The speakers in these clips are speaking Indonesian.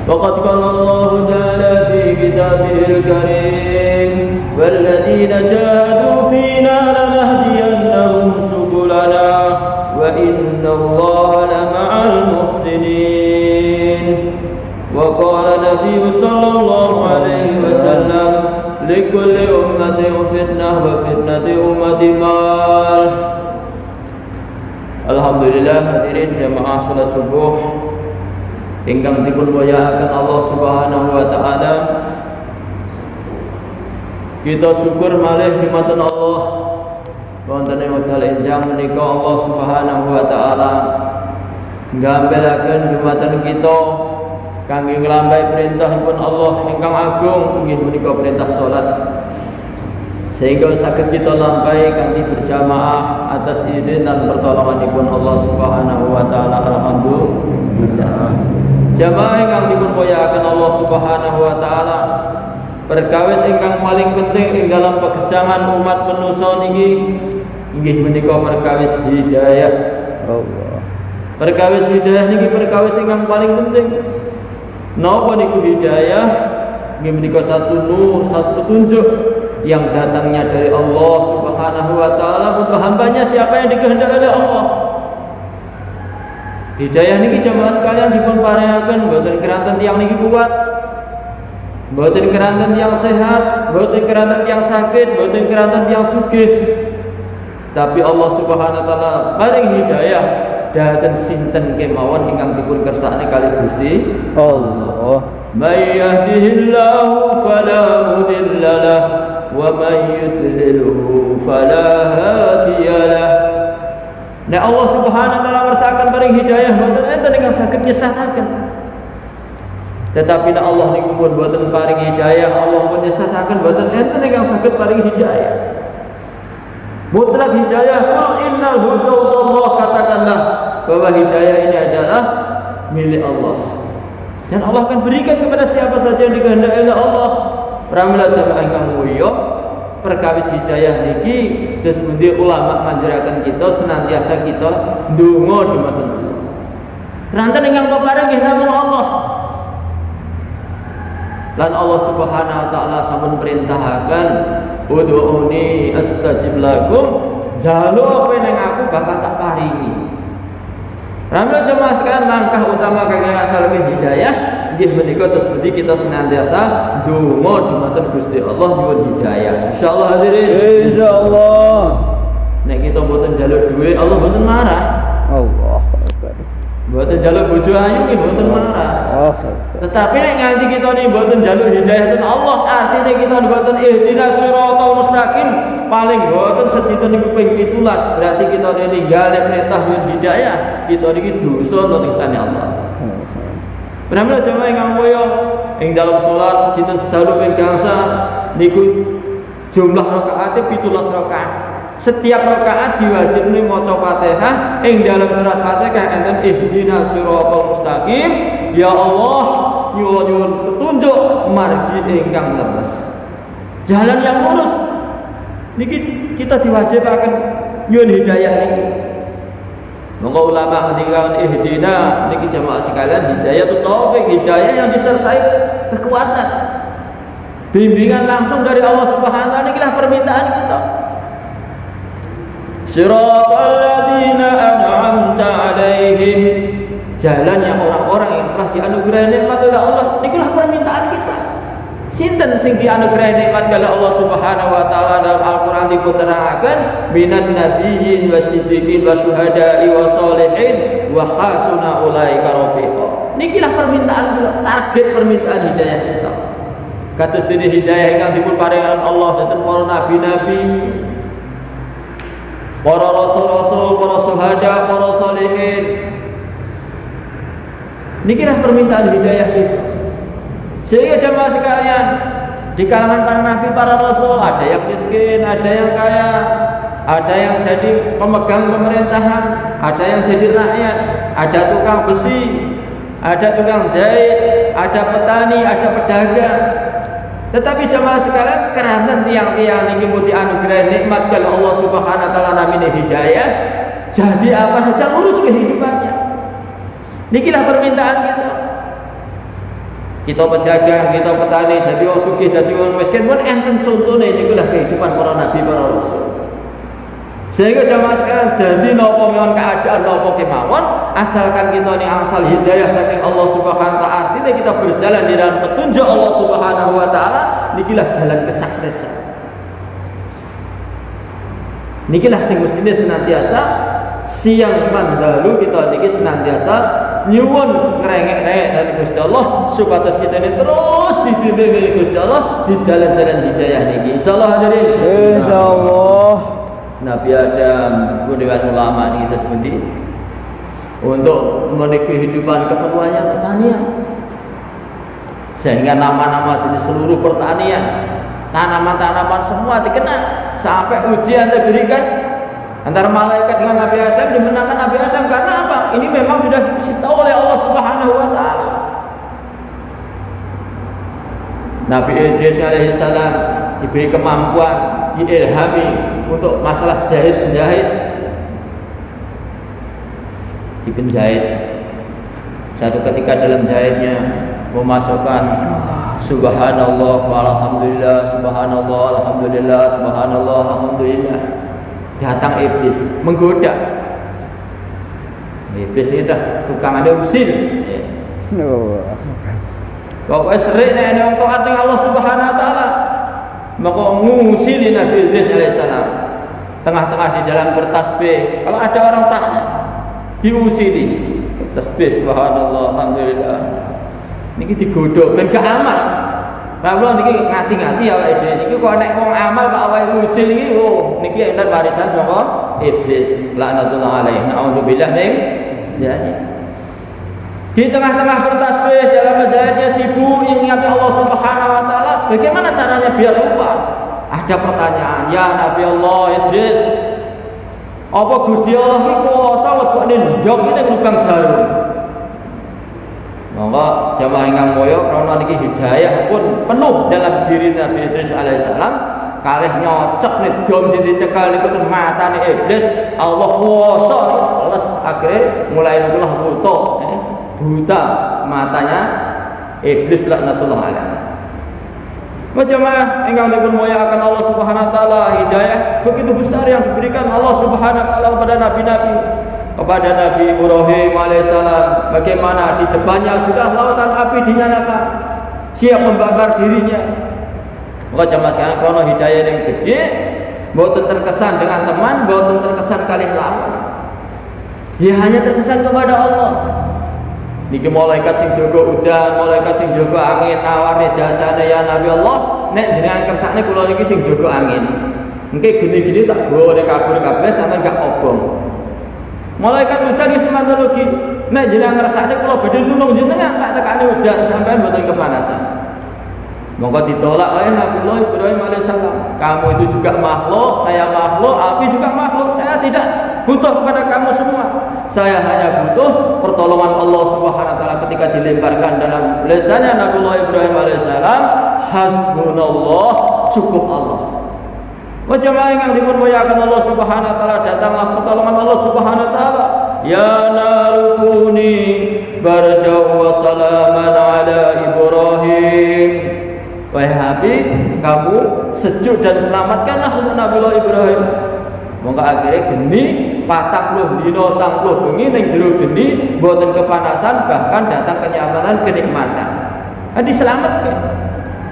وقد قال الله تعالى في كتابه الكريم والذين جاهدوا فينا لنهدينهم سبلنا وإن الله لمع المحسنين وقال النبي صلى الله عليه وسلم لكل أمة فتنة وفتنة أمتي مال. Alhamdulillah hadirin jamaah salat subuh ingkang dipun mulyakaken Allah Subhanahu wa taala. Kita syukur malih nikmatun Allah wonten ing wekdal enjang menika Allah Subhanahu wa taala nggambelaken dumateng kita kangge nglampahi perintahipun Allah ingkang agung inggih menika perintah salat, sehingga saged kita lampahi kanthi berjamaah atas izin dan pertolonganipun Allah Subhanahu wa taala. Alhamdulillah. Jamaah ingkang dipun mulyakaken Allah Subhanahu wa taala, perkawis ingkang paling penting ing dalam pagesangan umat manusa niki inggih menika perkawis hidayah. Allah. Perkawis hidayah niki perkawis ingkang paling penting. Napa niku hidayah? Inggih menika satu nur, satu petunjuk yang datangnya dari Allah Subhanahu wa taala untuk hambanya siapa yang dikehendaki oleh Allah. Hidayah niki jamaah sekalian dipun paringaken mboten keranten tiyang niki kuat, mboten keranten tiyang sehat, mboten keranten tiyang sakit, mboten keranten tiyang sugih. Tapi Allah Subhanahu wa taala paring hidayah dhateng sinten kemawon ingkang dipun kersakne kali Gusti Allah. May yahdihillahu fala mudilla lahu wa may yudlilhu fala hadiyalah. Nek Allah Subhanahu wa taala ngersakaken paring hidayah mboten enten ingkang saged nyesataken. Tetapi nek Allah niku pun mboten paring hidayah, Allah pun nyesataken mboten enten ingkang saged paring hidayah. Mutlak hidayah, innal hudallah, katakanlah bahwa hidayah ini adalah milik Allah. Dan Allah akan berikan kepada siapa saja yang dikehendaki oleh Allah. Pramila jamaah ingkang mulya, perkawis hidayah niki terus pundi ulama manjuraken kita senantiasa kita ndonga dhumateng Allah. Keranten ingkang peparing nggih namung Allah. Lan Allah Subhanahu wa taala sampun perintahaken ud'uni astajib lakum, jaluk apa ning aku bakal tak paringi. Ramil jemaah sekalian, langkah utama kangge ngasalke hidayah inggih menika terus pundi kita senantiasa ndonga dhumateng Gusti Allah nyuwun hidayah. Insyaallah hadirin. Insyaallah. Nek kita mboten njaluk dhuwit, Allah mboten marah. Allah Akbar. Mboten njaluk bojo ayu nggih mboten marah. Tetapi nek nganti kita nih mboten njaluk hidayah ten Allah, artine kita mboten ihdinas siratal mustaqim, paling mboten sedina niku ping 17, berarti kita ninggal perintah hidayah, kita niki dosa nulisane Allah. Pramila jamaah ingkang mulya, ing dalam salat sedina sedalu ping gangsal niku jumlah rakaate 17 rakaat. Setiap rakaat diwajibne maca Fatihah, ing dalam surat Fatihah enten ihdinas siratal mustaqim, ya Allah nyuwun petunjuk margi ingkang leres, jalan yang lurus. Niki kita diwajibaken nyuwun hidayah niki. Monggo ulama ngendikan ihdina niki jamaah sekalian, hidayah itu taufik, hidayah yang disertai kekuatan, bimbingan langsung dari Allah Subhanahu wa taala. Nikilah permintaan kita. Siratal ladzina an'amta 'alaihim, jalan yang orang-orang yang telah dianugerahi nikmat oleh Allah. Nikilah permintaan kita. Sinten sing dianugerahi nikmat oleh Allah Subhanahu wa taala dalam Al-Qur'an diterangkan minan nabiyyin wasiddiqin wasyuhada'i wassalihin wa hasuna ulaika rafiqa. Nikilah permintaan kita, target permintaan hidayah kita. Kados dene hidayah ingkang dipun paringaken Allah dhateng para nabi-nabi, para rasul-rasul, para syuhada, para sholihin. Nikilah permintaan hidayah kita. Sehingga jemaah sekalian, di kalangan para nabi, para rasul, ada yang miskin, ada yang kaya, ada yang jadi pemegang pemerintahan, ada yang jadi rakyat, ada tukang besi, ada tukang jahit, ada petani, ada pedagang. Tetapi jemaah sekalian, karena tiang-tiang ini mau dianugerahi nikmat kalau Allah Subhanahu wa taala namanya hidayah, jadi apa saja urus kehidupannya. Nikilah permintaan kita. Kita pedagang, kita petani, jadi orang sugih, jadi orang miskin pun enten contohnya ini lah kehidupan para nabi, para rasul. Sehingga jamaah sekalian jadi nopo mawon keadaan nopo kemawon, asalkan kita ini asal hidayah saking Allah Subhanahu wa taala, artinya kita berjalan di dalam petunjuk Allah Subhanahu wa taala, nikilah jalan kesuksesan. Nikilah sing mestine senantiasa siang lan dalu kita niki senantiasa nyuwun ngrengek-rengek dari Gusti Allah supados kita ini terus dibimbing oleh Gusti Allah di jalan-jalan hidayah niki. Insyaallah hadirin. Insyaallah. Nabi Adam, dewan ulama ini kita seperti untuk memenuhi kehidupan keperluannya pertanian. Sehingga nama-nama di seluruh pertanian, tanaman-tanaman semua dikenal sampai ujian diberikan antara malaikat dengan Nabi Adam, dimenangkan Nabi Adam karena apa? Ini memang sudah dikasih tahu oleh Allah Subhanahu wa taala. Nabi Idris alaihissalam diberi kemampuan, diilhami untuk masalah jahit-jahit, dipenjahit. Satu ketika dalam jahitnya memasukkan subhanallah walhamdulillah, subhanallah alhamdulillah, subhanallah alhamdulillah. Datang iblis menggoda. Iblis ini dah tukang ada usil. Kau serik nek ana taat ning Allah Subhanahu wa taala. Maka ngusili Nabi Idris alaihissalam. Tengah-tengah di jalan bertasbih. Kalau ada orang taat diusili. Tasbih subhanallah alhamdulillah. Niki digodho ben gak amal. Lah niki ngati-ngati awake dhewe niki kok nek wong amal kok awake usil iki oh niki enten warisan saka iblis laknatullah alaihi. Nauzubillah min dzalik. Di tengah-tengah bertasbih dalam majlisnya sibuk ingat Allah Subhanahu wa taala, bagaimana caranya biar lupa? Ada pertanyaan, ya Nabi Allah Idris, apa Gusti Allah iki kuwasa lebokne ndok ini lubang jarum? Monggo jamaah ingkang mulya krana niki hidayah pun penuh dalam diri Nabi Idris alaihissalam, kalih nyocok nih dom sing dicekel niku matane iblis, Allah kuwasa les akhire mulai nulah buta matanya iblis laknatullah alaihi. Jemaah engkang dipun muliakan Allah Subhanahu wa taala, hidayah begitu besar yang diberikan Allah Subhanahu wa taala kepada nabi-nabi, kepada Nabi Ibrahim alaihissalam, bagaimana di depannya sudah lautan api dinyalakan, siap membakar dirinya. Maka jemaah sekalian krono hidayah yang gede, mboten terkesan dengan teman, mboten terkesan kalih lawan. Dia hanya terkesan kepada Allah. Niki malaikat sing jaga udan, malaikat sing jaga angin, awane jasane ya Nabi Allah, nek jenengan kersane kula niki sing jaga angin. Engke gini-gini tak bawa nek kabeh sampean gak obong. Malaikat udan iki semanten ugi, nek jenengan kersane kula badhe nulung jenengan tak tekane udan sampean mboten kepanasan. Monggo ditolak oleh Nabi Ibrahim alaihissalam. Kamu itu juga makhluk, saya makhluk, api juga makhluk. Saya tidak butuh kepada kamu semua. Saya hanya butuh pertolongan Allah Subhanahu wa taala ketika dilemparkan dalam lisannya Nabi Ibrahim alaihissalam, hasbunallah, cukup Allah. Jemaah yang dimuliakan Allah Subhanahu wa taala, datanglah pertolongan Allah Subhanahu wa taala. Ya narukuni bardaw wa salaman ala Ibrahim. Wahai Habib, kamu sejuk dan selamatkanlah untuk Nabi Ibrahim. Monggo akhirnya geni 40 dina 80 bengi ning jero geni mboten kepanasan, bahkan datang kenyamanan, kenikmatan. Diselamatkan.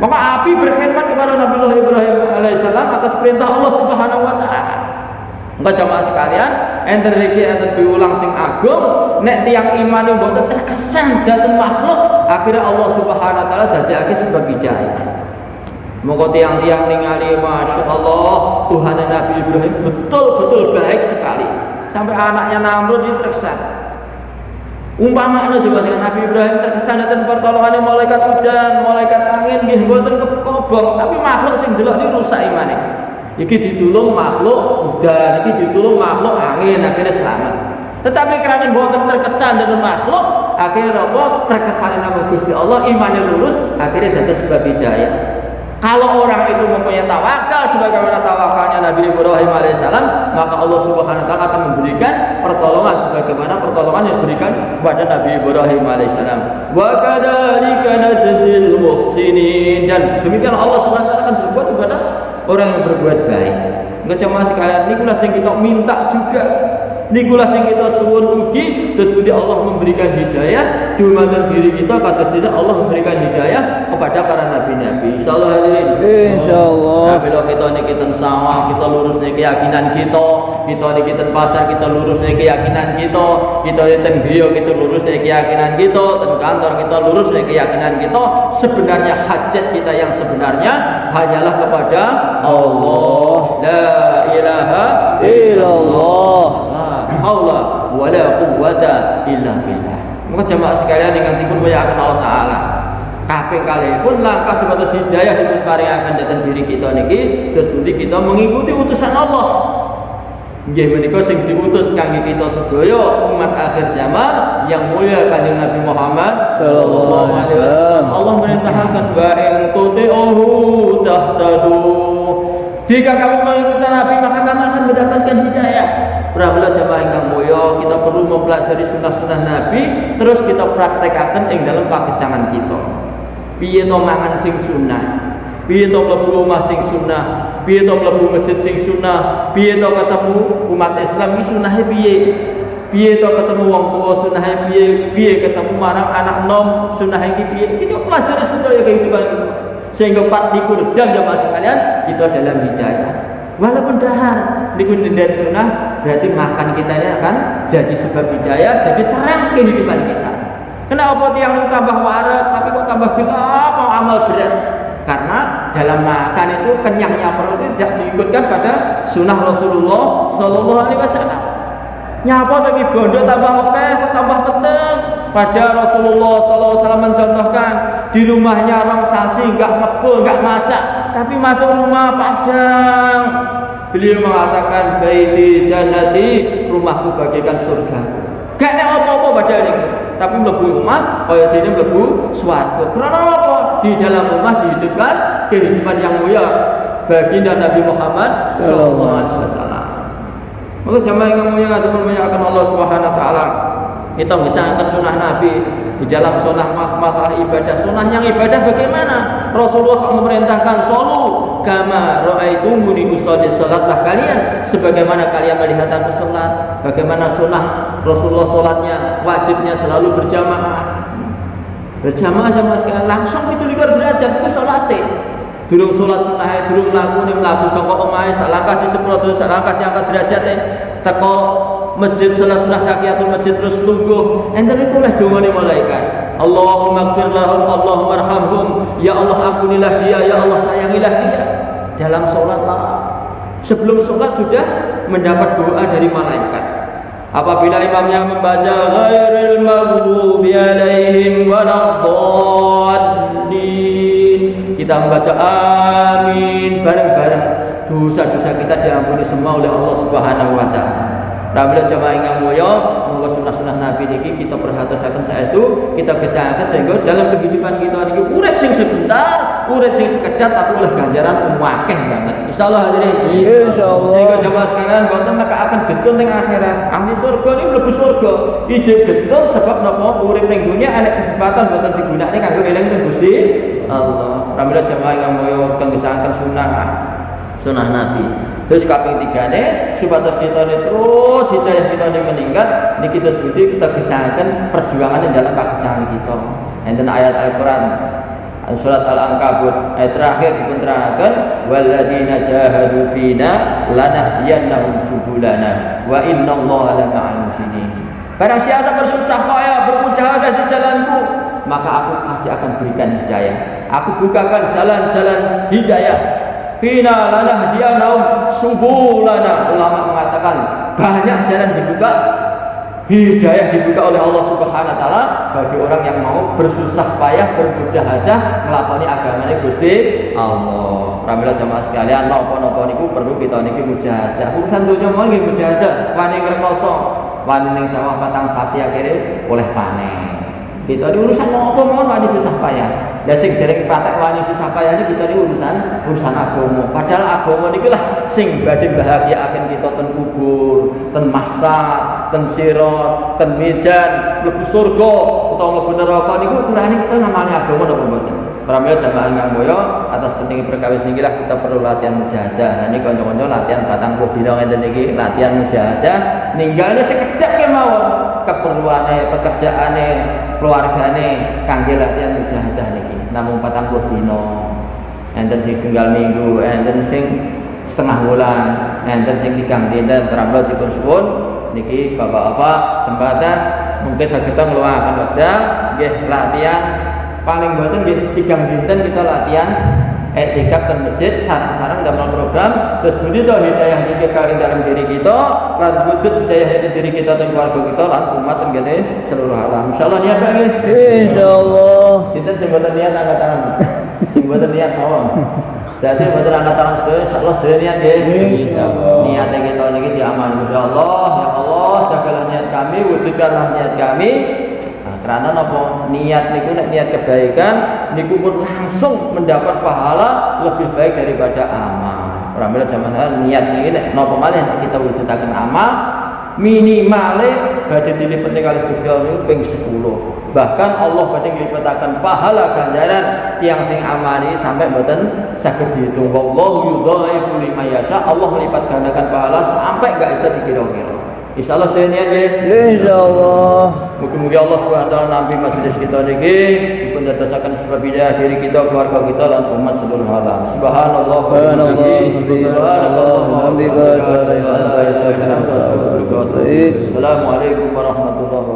Maka api berkhidmat kepada Nabi Ibrahim alaihissalam atas perintah Allah Subhanahu wa taala. Maka jamaah sekalian, enten iki enten diulang sing agung, nek tiyang iman mboten terkesan dhateng makhluk, akhirnya Allah Subhanahu wa taala dadekake sebab hidayah. Monggo tiang-tiang ningali Masya Allah Tuhan Nabi Ibrahim betul-betul baik sekali, sampai anaknya Namrud itu terkesan. Umpamanya juga dengan Nabi Ibrahim terkesan dan pertolongannya malaikat hujan, malaikat angin, nggih mboten kekobong, tapi makhluk sing delok iki rusak imane. Iki ditulung makhluk hujan, iki ditulung makhluk angin, akhirnya selamat. Tetapi karena mboten terkesan dengan makhluk, akhirnya apa? Terkesan nama Gusti Allah, imannya lurus, akhirnya dados sebab hidayah. Kalau orang itu mempunyai tawakal sebagaimana tawakalnya Nabi Ibrahim alaihissalam, maka Allah Subhanahu wa taala akan memberikan pertolongan sebagaimana pertolongan yang diberikan kepada Nabi Ibrahim alaihissalam. Wa kadzalika najzil muhsinin, dan demikian Allah Subhanahu wa taala akan berbuat kepada orang yang berbuat baik. Enggak cuma sekalian nikulah sing kita minta juga. Nikulah sing kita suwun ugi, terus kemudian Allah memberikan hidayah dumateng diri kita, kata tidak Allah memberikan hidayah kepada para nabi-nabi. Insyaallah hadirin. Insyaallah. Nah, bila kita niki ten sawah, kita lurus nih keyakinan kita niki ten pasar, kita lurus nih keyakinan kita ten griya, kita lurus nih keyakinan kita, ten kantor kita lurus nih keyakinan kita. Sebenarnya hajat kita yang sebenarnya hanyalah kepada Allah. La ilaha illallah. Allah wala quwwata illa billah. Maka jemaah sekalian ingkang dipun mulyakaken Allah taala, kabeh kalipun langkah sebatas hidayah dipun paringaken dhateng diri kita niki, terus pundi kita mengikuti utusan Allah. Nggih menika sing diutus kangge kita sedaya umat akhir zaman yang mulia Kanjeng Nabi Muhammad sallallahu alaihi wasallam. Allah merintahkan wa in tuti'uhu tahtadu. Jika kamu mengikuti Nabi maka kamu akan mendapatkan hidayah. Pramila jamaah ingkang mulya, kita perlu mempelajari sunah-sunah Nabi, terus kita praktekaken ing dalam pagesangan kita. Piye to mangan sing sunah, piye to mlebu omah sing sunah, piye to mlebu masjid sing sunah, piye to ketemu umat Islam iki sunahe piye? Piye to ketemu wong tuwa sunahe piye? Piye ketemu marang anak nom sunahe iki piye? Kita pelajari sedaya kehidupan kita. Sehingga 24 jam jamaah sekalian kita dalam hidayah. Walaupun dahar niku dari sunnah, berarti makan kita ini akan jadi sebab hidayah, jadi terang kehidupan kita. Kenapa tiang tambah waras tapi kok tambah gelap, mau amal berat? Karena dalam makan itu kenyangnya perut itu tidak diikutkan pada sunnah Rasulullah Sallallahu Alaihi Wasallam. Nyapa tapi bondo tambah oke, kok tambah penting? Pada Rasulullah Sallallahu Alaihi Wasallam mencontohkan di rumahnya orang sasi nggak ngepul, nggak masak, tapi masuk rumah padang. Beliau mengatakan baiti jannati, rumahku bagaikan surga. Gak ada apa-apa padahal ini, tapi mlebu rumah kaya dene mlebu swarga. Karena apa? Di dalam rumah dihidupkan kehidupan yang mulia baginda Nabi Muhammad sallallahu alaihi wasallam. Maka jamaah yang mulia akan Allah Subhanahu wa taala, kita misalkan sunnah Nabi di dalam sunnah masalah ibadah. Sunnah yang ibadah bagaimana? Rasulullah memerintahkan solu kama ra'aitumuni usolli, salatlah kalian sebagaimana kalian melihat aku salat. Bagaimana sunnah Rasulullah salatnya, wajibnya selalu berjamaah. Berjamaah jamaah sekalian, langsung itu 2 derajat itu salate. Durung salat sunah, durung mlaku saka omahe sak langkah disepro, sak langkah diangkat derajate. Teko masjid salat sunah tahiyatul masjid terus lungguh. Enten iku oleh dongane malaikat. Allahumma ighfir lahum, Allahumma arhamhum. Ya Allah ampunilah dia, ya Allah sayangilah dia. Dalam salat lah. Sebelum salat sudah mendapat doa dari malaikat. Apabila imamnya membaca ghairil maghdubi alaihim waladdallin, kita membaca amin bareng-bareng, dosa-dosa kita diampuni semua oleh Allah Subhanahu wa taala. Pramila jamaah ingkang mulya, monggo sunah-sunah Nabi niki kita perhatosaken saestu, kita gesahake sehingga dalam kehidupan kita niki urip sing sebentar, urip sing sekedar tapi oleh ganjaran akeh banget. Insyaallah hadirin. Insyaallah. Sehingga jamaah sekalian boten maka akan getun ning akhirat. Ahli surga ini mlebu surga. Ije getun sebab napa urip ning dunya ana kesempatan boten digunakake kanggo eling ning Gusti Allah. Pramila jamaah ingkang mulya kita gesahaken sunah Nabi. Terus kaping 3 supaya kita terus hidayah kita meningkat, ini kita sebuti kita kisahkan perjuangan dalam pagesangan kita. Enten ayat Al-Quran surat Al-Ankabut ayat terakhir diterangkan walladzina jahadu fina lanahdiyannahum subulana wa innallaha lama'al muhsinin. Barang siapa bersusah payah bermujahadah di jalanku, maka aku pasti akan berikan hidayah. Aku bukakan jalan-jalan hidayah. Fina lanahdiyannahum subulana. Ulama mengatakan banyak jalan dibuka, hidayah dibuka oleh Allah Subhanahu wa taala bagi orang yang mau bersusah payah bermujahadah nglakoni agamane Gusti Allah. Pramila jamaah sekalian, napa-napa niku perlu kita niki mujahadah. Urusan donya mau nggih mujahadah, wani ngrekoso, wani ning sawah 4 sasi akhire oleh panen. Kita di urusan apa mau wani susah payah. Lah sing dereng patek wani susah payah iki kita di urusan agama. Padahal agama niku lah sing badhe bahagiaaken kita ten kubur, ten mahsyar, ten sirat, ten mizan, mlebu surga utawa mlebu neraka niku ukurane kita ngamali agama napa mboten. Pramila jamaah ingkang mulya, atas penting perkawis niki lah kita perlu latihan mujahadah. Nah niki kanca-kanca latihan 40 dina ngenten iki latihan mujahadah ninggalne sekedhap kemawon keperluane, pekerjaane, keluargane kangge latihan mujahadah niki. Namung 40 dina. Enten sing tunggal minggu, enten sing setengah bulan, enten sing 3 dinten. Pramila dipun suwun niki bapak-bapak tempatan mungkin saged ngluwakaken wekdal nggih latihan paling boten nggih 3 dinten kita latihan etikaf dan masjid sareng dalam program terus pundi to hidayah niki kali dalam diri kita lan wujud hidayah dalam diri kita dan keluarga kita lan umat tenggene seluruh alam. Insyaallah niat nggih. Insyaallah. Sinten sing mboten niat angkat tangan. Sing mboten niat mawon. Berarti mboten angkat tangan sedaya insyaallah sedaya niat nggih. Insyaallah. Niat kita niki diamal insyaallah. Ya Allah jagalah niat kami, wujudkanlah niat kami. Karena napa niat niku nek niat kebaikan niku pun langsung mendapat pahala lebih baik daripada amal. Pramila jamaah niat niki nek napa malih kita wujudaken amal minimale badhe dilipeti kalih Gusti Allah niku ping 10. Bahkan Allah badhe nglipetaken pahala ganjaran tiyang sing amali sampai mboten saged dihitung. Wallahu yudhaifu liman yasha. Allah melipat gandakan pahala sampai enggak bisa dikira-kira. Insyaallah niat nggih. Insyaallah. Mugi-mugi Allah Subhanahu wa taala nampi majelis kita niki dipun dadosaken sebab hidayah diri kita, keluarga kita lan umat seluruh alam. Subhanallah wa bihamdihi. Assalamualaikum warahmatullahi wabarakatuh.